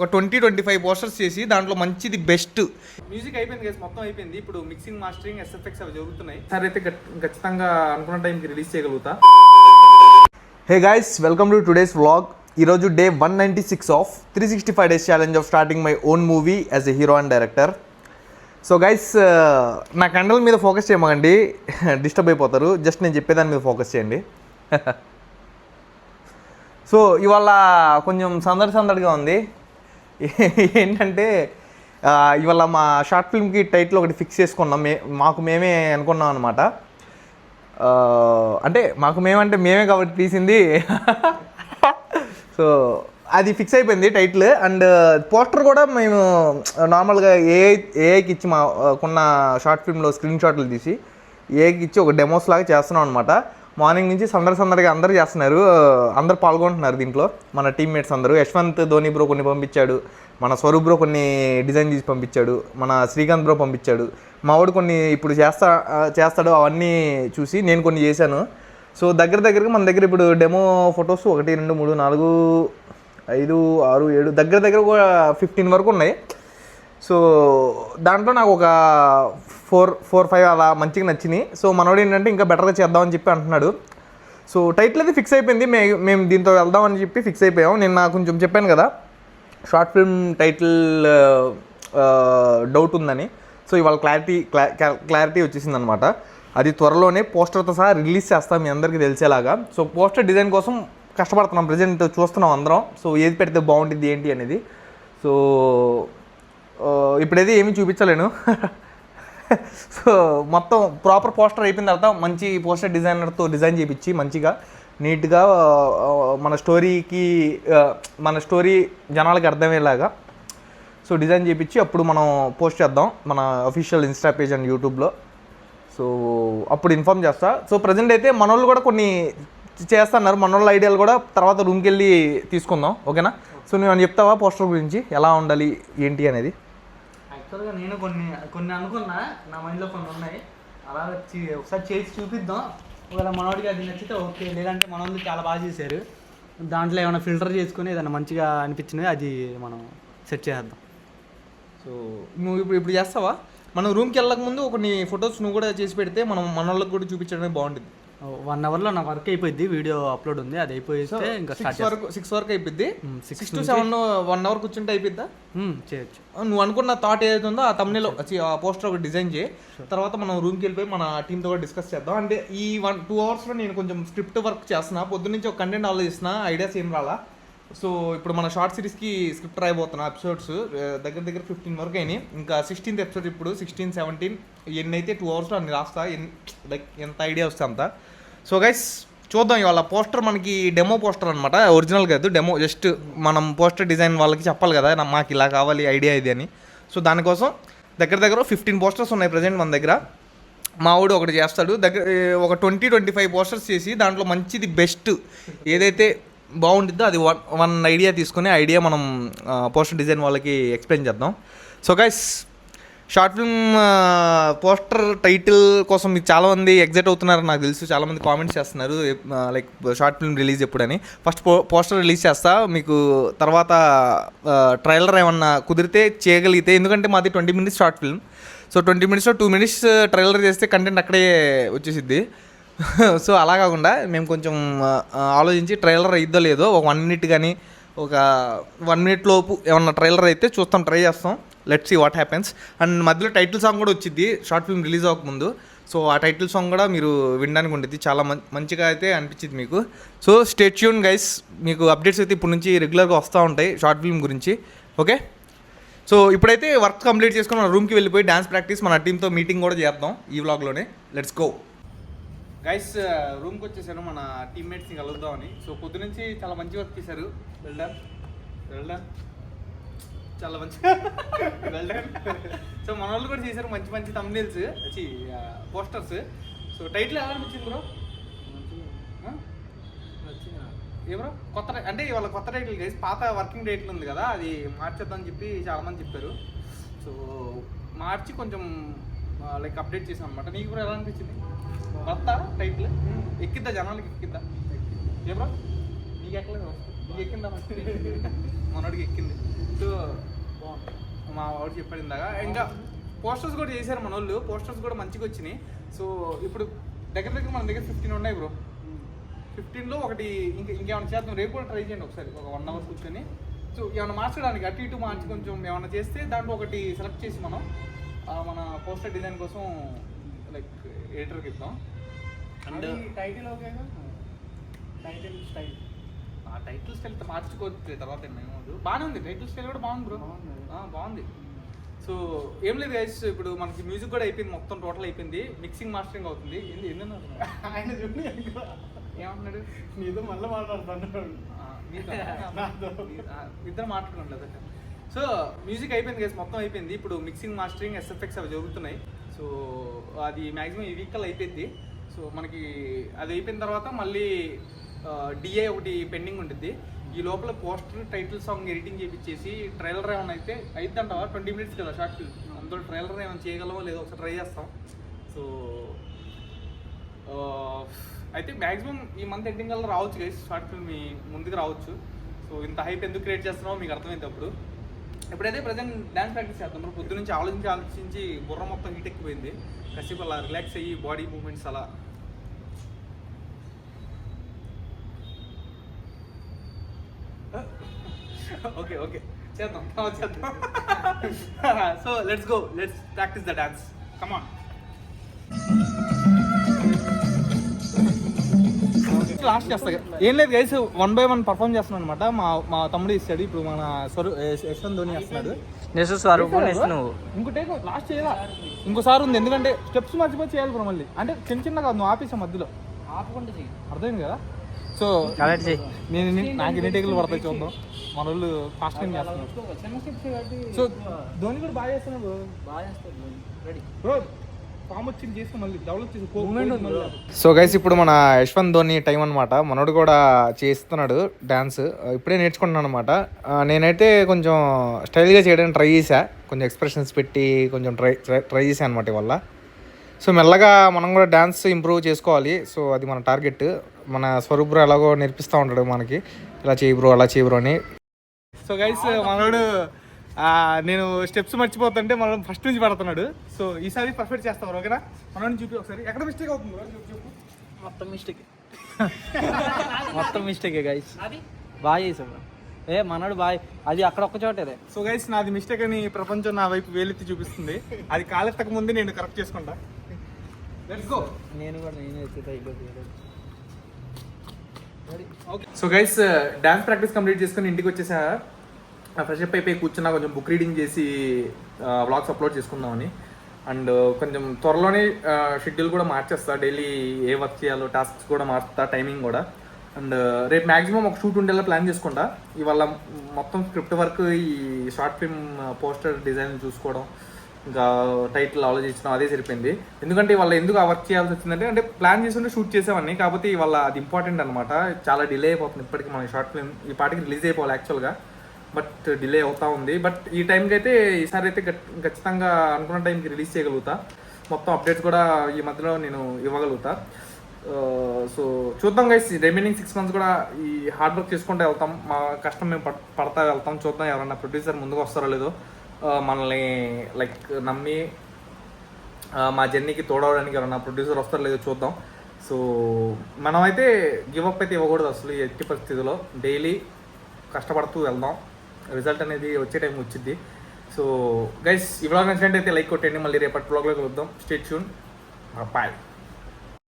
ఒక 20-25 పోస్టర్స్ చేసి దాంట్లో మంచిది బెస్ట్ మ్యూజిక్ అయిపోయింది గైస్, మొత్తం అయిపోయింది. ఇప్పుడు మిక్సింగ్, మాస్టరింగ్, ఎస్ఎఫ్ఎక్స్ అవి జరుగుతున్నాయి. సరే అయితే ఖచ్చితంగా అనుకున్న టైంకి రిలీజ్ చేయగలుగుతా. Hey guys, welcome to today's vlog. ఈరోజు day 196 of 365 days challenge of starting my own movie as a hero and director. So guys, నా కండల మీద ఫోకస్ చేయమండి, డిస్టర్బ్ అయిపోతారు. జస్ట్ నేను చెప్పేదాని మీద ఫోకస్ చేయండి. సో ఇవాళ కొంచెం సందడిగా ఉంది. ఏంటంటే ఇవాళ మా షార్ట్ ఫిల్మ్కి టైటిల్ ఒకటి ఫిక్స్ చేసుకున్నాం. మేమే అనుకున్నాం అనమాట. అంటే మేమే కాబట్టి తీసింది. సో అది ఫిక్స్ అయిపోయింది టైటిల్. అండ్ పోస్టర్ కూడా మేము నార్మల్గా ఏఐకి ఇచ్చి కొన్న షార్ట్ ఫిల్మ్లో స్క్రీన్ షాట్లు తీసి ఏఐకి ఇచ్చి ఒక డెమోస్ లాగా చేస్తున్నాం అనమాట. మార్నింగ్ నుంచి సందడిగా అందరూ చేస్తున్నారు, అందరు పాల్గొంటున్నారు దీంట్లో. మన టీమ్మేట్స్ అందరూ, యశ్వంత్ ధోని బ్రో కొన్ని పంపించాడు, మన స్వరూప్ బ్రో కొన్ని డిజైన్ చేసి పంపించాడు, మన శ్రీకాంత్ బ్రో పంపించాడు, మా వాడు కొన్ని ఇప్పుడు చేస్తాడు. అవన్నీ చూసి నేను కొన్ని చేశాను. సో దగ్గరగా మన దగ్గర ఇప్పుడు డెమో ఫొటోస్ 1, 2, 3, 4, 5, 6, 7 దగ్గర 15 వరకు ఉన్నాయి. సో దాంట్లో నాకు ఒక 4-5 అలా మంచిగా నచ్చినాయి. సో మనోడు ఏంటంటే ఇంకా బెటర్గా చేద్దామని చెప్పి అంటున్నాడు. సో టైటిల్ అయితే ఫిక్స్ అయిపోయింది. మేము దీంతో వెళ్దామని చెప్పి ఫిక్స్ అయిపోయాం. నేను నాకు కొంచెం చెప్పాను కదా షార్ట్ ఫిల్మ్ టైటిల్ డౌట్ ఉందని. సో ఇవాళ క్లారిటీ వచ్చేసింది అనమాట. అది త్వరలోనే పోస్టర్తో సహా రిలీజ్ చేస్తాం మీ అందరికీ తెలిసేలాగా. సో పోస్టర్ డిజైన్ కోసం కష్టపడుతున్నాం, ప్రజెంట్ చూస్తున్నాం అందరం. సో ఏది పెడితే బాగుంటుంది ఏంటి అనేది. సో ఇప్పుడైతే ఏమీ చూపించలేను. సో మొత్తం ప్రాపర్ పోస్టర్ అయిపోయిన తర్వాత మంచి పోస్టర్ డిజైనర్తో డిజైన్ చేయించి మంచిగా నీట్గా మన స్టోరీ జనాలకి అర్థమయ్యేలాగా సో డిజైన్ చేయించి అప్పుడు మనం పోస్ట్ చేద్దాం మన అఫీషియల్ ఇన్స్టా పేజ్ అండ్ యూట్యూబ్లో. సో అప్పుడు ఇన్ఫామ్ చేస్తా. సో ప్రజెంట్ అయితే మనోళ్ళు కూడా కొన్ని చేస్తున్నారు. మనోళ్ళ ఐడియాలు కూడా తర్వాత రూమ్కి వెళ్ళి తీసుకుందాం, ఓకేనా? సో నువ్వు చెప్తావా పోస్టర్ గురించి ఎలా ఉండాలి ఏంటి అనేది? యాక్చువల్గా నేను కొన్ని అనుకున్నా, నా మైండ్లో కొన్ని ఉన్నాయి. అలా ఒకసారి చేసి చూపిద్దాం. ఒకవేళ మనోడికి అది నచ్చితే ఓకే, లేదంటే మనోళ్ళు చాలా బాగా చేశారు. దాంట్లో ఏమైనా ఫిల్టర్ చేసుకుని ఏదైనా మంచిగా అనిపించినవి అది మనం సెట్ చేద్దాం. సో నువ్వు ఇప్పుడు చేస్తావా? మనం రూమ్కి వెళ్ళక ముందు కొన్ని ఫొటోస్ నువ్వు కూడా చేసి పెడితే మనం మనోళ్ళకి కూడా చూపించడమే బాగుంటుంది. 1 అవర్లో నా వర్క్ అయిపోయింది, వీడియో అప్లోడ్ ఉంది, అది అయిపోయితే ఇంకా 6 వరకు అయిపోద్ది. 6 to 7 1 అవర్ కూర్చుంటే అయిపోద్దా? చేయొచ్చు. నువ్వు అనుకున్న థాట్ ఏదైతే ఉందో ఆ తమ్నెల్ ఆ పోస్టర్ ఒకటి డిజైన్ చేయి. తర్వాత మనం రూమ్కి వెళ్ళిపోయి మన టీంతో కూడా డిస్కస్ చేద్దాం. అంటే ఈ 1-2 అవర్స్లో నేను కొంచెం స్క్రిప్ట్ వర్క్ చేస్తున్నా. పొద్దున్నుంచి ఒక కంటెంట్ ఆలోచిస్తున్నా, ఐడియాస్ ఏం రాలా. సో ఇప్పుడు మన షార్ట్ సిరీస్కి స్క్రిప్ట్ రాయబోతున్నా. ఎపిసోడ్స్ దగ్గర 15 వరకు అయినాయి. ఇంకా 16th ఎపిసోడ్ ఇప్పుడు 16, 17 ఎన్ని అయితే 2 అవర్స్లో అన్ని రాస్తా. లైక్ ఎంత ఐడియా వస్తే అంత. సో గైస్ చూద్దాం. ఇవాళ పోస్టర్ మనకి డెమో పోస్టర్ అనమాట, ఒరిజినల్ కాదు, డెమో. జస్ట్ మనం పోస్టర్ డిజైన్ వాళ్ళకి చెప్పాలి కదా మాకు ఇలా కావాలి ఐడియా ఇది అని. సో దానికోసం దగ్గర 15 పోస్టర్స్ ఉన్నాయి ప్రజెంట్ మన దగ్గర. మా వాడు ఒకటి చేస్తాడు. ఒక 20-25 పోస్టర్స్ చేసి దాంట్లో మంచిది బెస్ట్ ఏదైతే బాగుంటుందో అది వన్ ఐడియా తీసుకుని ఐడియా మనం పోస్టర్ డిజైన్ వాళ్ళకి ఎక్స్ప్లెయిన్ చేద్దాం. So guys short film poster title కోసం మీకు చాలామంది ఎగ్జైట్ అవుతున్నారు నాకు తెలుసు. చాలామంది కామెంట్స్ చేస్తున్నారు లైక్ షార్ట్ ఫిల్మ్ రిలీజ్ ఎప్పుడని. ఫస్ట్ పోస్టర్ రిలీజ్ చేస్తా, మీకు తర్వాత ట్రైలర్ ఏమన్నా కుదిరితే చేయగలిగితే, ఎందుకంటే మాది 20 minutes short film. So 20 minutesలో 2 minutes trailer చేస్తే కంటెంట్ అక్కడే వచ్చేసిద్ది. సో అలా కాకుండా మేము కొంచెం ఆలోచించి ట్రైలర్ అయిద్దో లేదో ఒక 1 minute కానీ ఒక 1 minute లోపు ఏమన్నా ట్రైలర్ అయితే చూస్తాం, ట్రై చేస్తాం. Let's see what happens. And మధ్యలో టైటిల్ సాంగ్ కూడా వచ్చింది షార్ట్ ఫిల్మ్ రిలీజ్ అవ్వకముందు. సో ఆ టైటిల్ సాంగ్ కూడా మీరు వినడానికి ఉంటుంది, చాలా మంచిగా అయితే అనిపించింది మీకు. సో స్టే ట్యూన్ గైస్, మీకు అప్డేట్స్ అయితే ఇప్పుడు నుంచి రెగ్యులర్గా వస్తూ ఉంటాయి షార్ట్ ఫిల్మ్ గురించి, ఓకే? సో ఇప్పుడైతే వర్క్ కంప్లీట్ చేసుకుని మన రూమ్కి వెళ్ళిపోయి డ్యాన్స్ ప్రాక్టీస్ మన టీంతో మీటింగ్ కూడా చేద్దాం ఈ వ్లాగ్లోనే. Let's go guys. రూమ్కి వచ్చేసారు, మన టీమ్మేట్స్ని కలుద్దామని. సో పొద్దునుంచి చాలా మంచి వర్క్ చేశారు. వెల్డన్ చాలా మంచిగా వెల్డన్. సో మన వాళ్ళు కూడా చేశారు మంచి థంబ్నెయిల్స్, పోస్టర్స్. సో టైటిల్ ఎలా అనిపించింది బ్రో? ఏ బ్రో కొత్త అంటే ఇవాళ కొత్త టైటిల్ గైస్. పాత వర్కింగ్ టైటిల్ ఉంది కదా, అది మార్చేద్దామని చెప్పి చాలామంది చెప్పారు. సో మార్చి కొంచెం లైక్ అప్డేట్ చేసాం అనమాట. నీకు కూడా ఎలా అనిపించింది కొత్త టైటిల్? ఎక్కిద్దా జనాలకి? ఎక్కిద్దా ఏ బ్రో? నీకు ఎక్కలేదు, నీకు ఎక్కిందా? మనోడికి ఎక్కింది. సో మా వాడు చెప్పాడు ఇందాక. ఇంకా పోస్టర్స్ కూడా చేశారు మన వాళ్ళు, పోస్టర్స్ కూడా మంచిగా వచ్చినాయి. సో ఇప్పుడు దగ్గర మన దగ్గర 15 ఉన్నాయి బ్రో. 15లో ఒకటి ఇంకేమైనా చేద్దాం. రేపు కూడా ట్రై చేయండి ఒకసారి, ఒక 1 hour కూర్చొని. సో ఏమైనా మార్చడానికి అటు ఇటు మార్చి కొంచెం ఏమైనా చేస్తే దాంట్లో ఒకటి సెలెక్ట్ చేసి మనం మన పోస్టర్ డిజైన్ కోసం లైక్ ఎడిటర్కి ఇద్దాం. అండ్ టైటిల్ ఓకేగా, టైటిల్ స్టైల్ ఆ టైటిల్ స్టైల్ మార్చుకోవచ్చు తర్వాత బాగానే ఉంది. టైటిల్ స్టైల్ కూడా బాగుంది బ్రో, బాగుంది. సో ఏం లేదు గైస్, ఇప్పుడు మనకి మ్యూజిక్ కూడా అయిపోయింది, మొత్తం టోటల్ అయిపోయింది. మిక్సింగ్ మాస్టరింగ్ అవుతుంది. ఆయన చెప్పి ఏమంటున్నాడు? నీతో మళ్ళీ మాట్లాడుతున్నాడు. ఇద్దరు మాట్లాడుకోండి. సో మ్యూజిక్ అయిపోయింది గైస్, మొత్తం అయిపోయింది. ఇప్పుడు మిక్సింగ్ మాస్టరింగ్ SFX అవి జరుగుతున్నాయి. సో అది మ్యాక్సిమం ఈ వీక్ కల్లా అయిపోయింది. సో మనకి అది అయిపోయిన తర్వాత మళ్ళీ DA ఒకటి పెండింగ్ ఉంటుంది. ఈ లోపల పోస్టర్, టైటిల్ సాంగ్ ఎడిటింగ్ చేయించేసి ట్రైలర్ ఏమైనా అయితే అయిద్దంటావా? 20 minutes కదా షార్ట్ ఫిల్మ్, అందులో ట్రైలర్ ఏమైనా చేయగలమో లేదో ఒకసారి ట్రై చేస్తాం. సో అయితే మ్యాక్సిమం ఈ మంత్ ఎండింగ్ కల్లా రావచ్చు గైస్, షార్ట్ ఫిల్మ్ మీ ముందుకు రావచ్చు. సో ఇంత హైప్ ఎందుకు క్రియేట్ చేస్తున్నామో మీకు అర్థమైంది అప్పుడు. ఎప్పుడైతే ప్రజెంట్ డ్యాన్స్ ప్రాక్టీస్ చేస్తాం, మరి పొద్దు నుంచి ఆలోచించి బుర్ర మొత్తం హీట్ ఎక్కిపోయింది. కాసేపు అలా రిలాక్స్ అయ్యి బాడీ మూవ్మెంట్స్ అలా ఓకే చేద్దాం. So let's go, let's practice the dance. Come on. Last చేస్తా. ఏం లేదు గైస్, 1 by 1 పర్ఫామ్ చేస్తున్నాను అనమాట. మా తమ్ముడు ఇస్తాడు. ఇప్పుడు మన యశ్వంత్ ధోని వస్తున్నాడు. ఇంకో టేక్ లాస్ట్ చేయాలా, ఇంకోసారి ఉంది. ఎందుకంటే స్టెప్స్ మర్చిపోయి చేయాలి బ్రో మళ్ళీ. అంటే చిన్న కాదు, నువ్వు ఆపేసా మధ్యలో, ఆపకుండా చెయ్యి. అర్థమైంది కదా? సో నేను నాకు ఎన్ని టేకులు పడతాయి చూద్దాం. మన వాళ్ళు ఫాస్ట్ టైం చేస్తున్నారు. సో ధోని కూడా బాగా చేస్తున్నాడు, బాగా చేస్తాడు. రెడీ బ్రో, ఫామ్ వచ్చింది చేసి మళ్ళీ డెవలప్ చేసి. సో గైస్, ఇప్పుడు మన యశ్వంత్ ధోని టైం అనమాట. మనోడు కూడా చేస్తున్నాడు డ్యాన్స్, ఇప్పుడే నేర్చుకుంటున్నాను అనమాట. నేనైతే కొంచెం స్టైల్గా చేయడానికి ట్రై చేశా, కొంచెం ఎక్స్ప్రెషన్స్ పెట్టి కొంచెం ట్రై చేశాను అనమాట ఇవాళ. సో మెల్లగా మనం కూడా డ్యాన్స్ ఇంప్రూవ్ చేసుకోవాలి. సో అది మన టార్గెట్. మన స్వరూప్ బ్రో ఎలాగో నేర్పిస్తూ ఉంటాడు మనకి, ఇలా చేయి బ్రో, అలా చేయి బ్రో అని. సో గైస్, మనోడు నేను స్టెప్స్ మర్చిపోతుంటే మనం ఫస్ట్ నుంచి పడుతున్నాడు. సో ఈసారి పర్ఫెక్ట్ చేస్తాం ఓకేనా? మనోడిని చూపి ఒకసారి, ఎక్కడ మిస్టేక్ అవుతుంది చెప్పు. మొత్తం మిస్టేకే గైస్, బాగా చేసాం. మనోడు బాగా, అది అక్కడ ఒక్క చోటే. సో గైస్, నాది మిస్టేక్ అని ప్రపంచం నా వైపు వేలెత్తి చూపిస్తుంది. అది కాలెత్తక ముందే నేను కరెక్ట్ చేసుకుంటా. Let's go. నేను okay. So guys, dance practice complete చేసుకుని ఇంటికి వచ్చేసా. ఫ్రెష్ అప్ అయిపోయి కూర్చున్నా, కొంచెం బుక్ రీడింగ్ చేసి వ్లాగ్స్ అప్లోడ్ చేసుకుందామని. అండ్ కొంచెం త్వరలోనే షెడ్యూల్ కూడా మార్చేస్తా, డైలీ ఏ వర్క్ చేయాలో టాస్క్స్ కూడా మార్చుతా, టైమింగ్ కూడా. అండ్ రేపు మ్యాక్సిమం ఒక షూట్ ఉండేలా ప్లాన్ చేసుకుంటా. ఇవాళ మొత్తం స్క్రిప్ట్ వర్క్, ఈ షార్ట్ ఫిల్మ్ పోస్టర్ డిజైన్ చూసుకోవడం, ఇంకా టైటిల్ ఆలోచించడం, అదే సరిపోయింది. ఎందుకంటే ఇవాళ ఎందుకు ఆ వర్క్ చేయాల్సి వచ్చిందంటే, అంటే ప్లాన్ చేసుకుంటే షూట్ చేసేవాడిని, కాకపోతే ఇవాళ అది ఇంపార్టెంట్ అనమాట. చాలా డిలే అయిపోతుంది. ఇప్పటికి మన షార్ట్ ఫిల్మ్ ఈ పాటికి రిలీజ్ అయిపోవాలి యాక్చువల్గా, బట్ డిలే అవుతూ ఉంది. బట్ ఈ టైంకి అయితే, ఈసారి అయితే ఖచ్చితంగా అనుకున్న టైంకి రిలీజ్ చేయగలుగుతా. మొత్తం అప్డేట్స్ కూడా ఈ మధ్యలో నేను ఇవ్వగలుగుతా. సో చూద్దాం గైస్, రిమైనింగ్ 6 months కూడా ఈ హార్డ్ వర్క్ చేసుకుంటూ వెళ్తాం. మా కష్టం మేము పడతా వెళ్తాం. చూద్దాం ఎవరన్నా ప్రొడ్యూసర్ ముందుకు వస్తారో లేదో, మనల్ని లైక్ నమ్మి మా జర్నీకి తోడవడానికి ఎవరన్నా ప్రొడ్యూసర్ వస్తారో లేదో చూద్దాం. సో మనమైతే గివప్ అయితే ఇవ్వకూడదు అసలు ఎట్టి పరిస్థితిలో. డైలీ కష్టపడుతూ వెళ్దాం, రిజల్ట్ అనేది వచ్చే టైం వచ్చింది. సో గైస్, ఈ వ్లాగ్ నచ్చినట్టయితే లైక్ కొట్టండి. మళ్ళీ రేపటి వ్లాగ్లో కలుద్దాం. Stay tune. బాయ్.